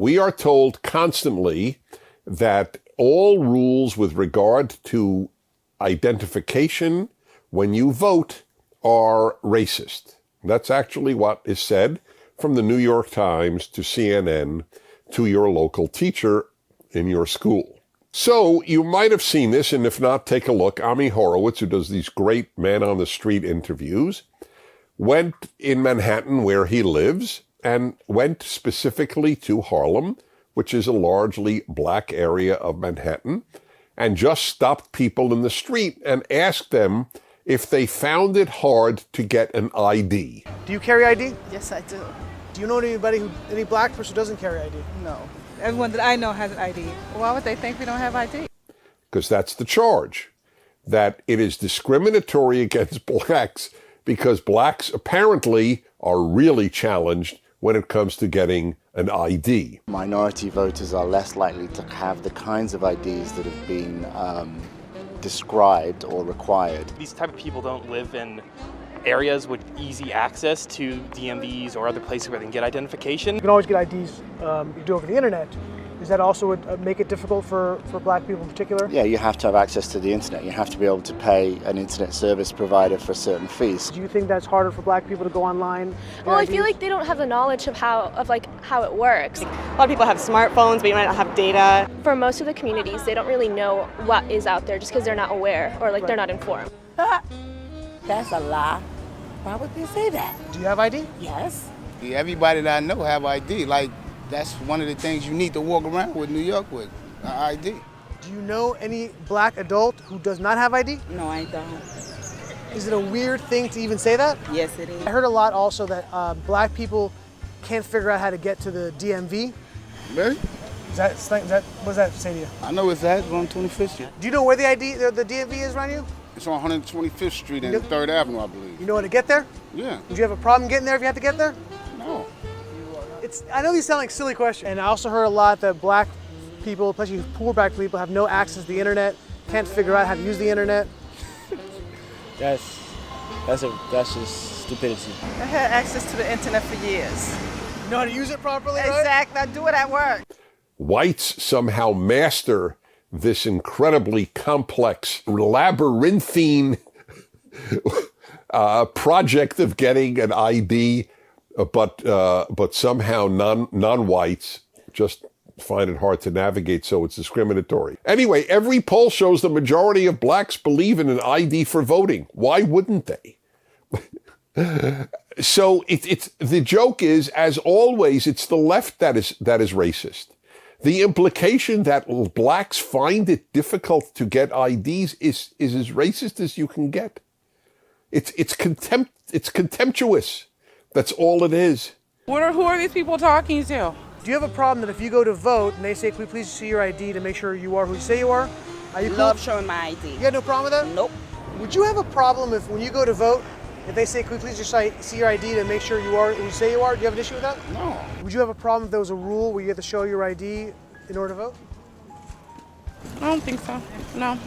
We are told constantly that all rules with regard to identification when you vote are racist. That's actually what is said from the New York Times to CNN to your local teacher in your school. So you might have seen this, and if not, take a look. Ami Horowitz, who does these great man-on-the-street interviews, went in Manhattan where he lives and went specifically to Harlem, which is a largely black area of Manhattan, and just stopped people in the street and asked them if they found it hard to get an ID. Do you carry ID? Yes, I do. Do you know any black person who doesn't carry ID? No. Everyone that I know has an ID. Why would they think we don't have ID? Because that's the charge, that it is discriminatory against blacks because blacks apparently are really challenged when it comes to getting an ID. Minority voters are less likely to have the kinds of IDs that have been described or required. These type of people don't live in areas with easy access to DMVs or other places where they can get identification. You can always get IDs you do over the internet. Does that also make it difficult for black people in particular? Yeah, you have to have access to the internet. You have to be able to pay an internet service provider for certain fees. Do you think that's harder for black people to go online? Well, I feel like they don't have the knowledge of how it works. A lot of people have smartphones, but you might not have data. For most of the communities, they don't really know what is out there just because they're not aware or they're not informed. That's a lie. Why would they say that? Do you have ID? Yes. Everybody that I know have ID. Like, that's one of the things you need to walk around with New York with, ID. Do you know any black adult who does not have ID? No, I don't. Is it a weird thing to even say that? Yes, it is. I heard a lot also that black people can't figure out how to get to the DMV. Really? What does that say to you? I know it's on 25th Street. Do you know where the DMV is around you? It's on 125th Street and 3rd Avenue, I believe. You know how to get there? Yeah. Would you have a problem getting there if you had to get there? No. I know these sound like silly questions. And I also heard a lot that black people, especially poor black people, have no access to the internet, can't figure out how to use the internet. That's just stupidity. I had access to the internet for years. You know how to use it properly, right? Exactly. I do it at work. Whites somehow master this incredibly complex, labyrinthine project of getting an ID, but somehow non-whites just find it hard to navigate, so it's discriminatory. Anyway, every poll shows the majority of blacks believe in an ID for voting. Why wouldn't they? So it's the joke is, as always, it's the left that is racist. The implication that blacks find it difficult to get IDs is as racist as you can get. It's contemptuous. That's all it is. Who are these people talking to? Do you have a problem that if you go to vote and they say, "Can we please see your ID to make sure you are who you say you are"? Are you cool? Love showing my ID. You got no problem with that? Nope. Would you have a problem if when you go to vote, if they say, "Can we please just see your ID to make sure you are who you say you are"? Do you have an issue with that? No. Would you have a problem if there was a rule where you had to show your ID in order to vote? I don't think so. No.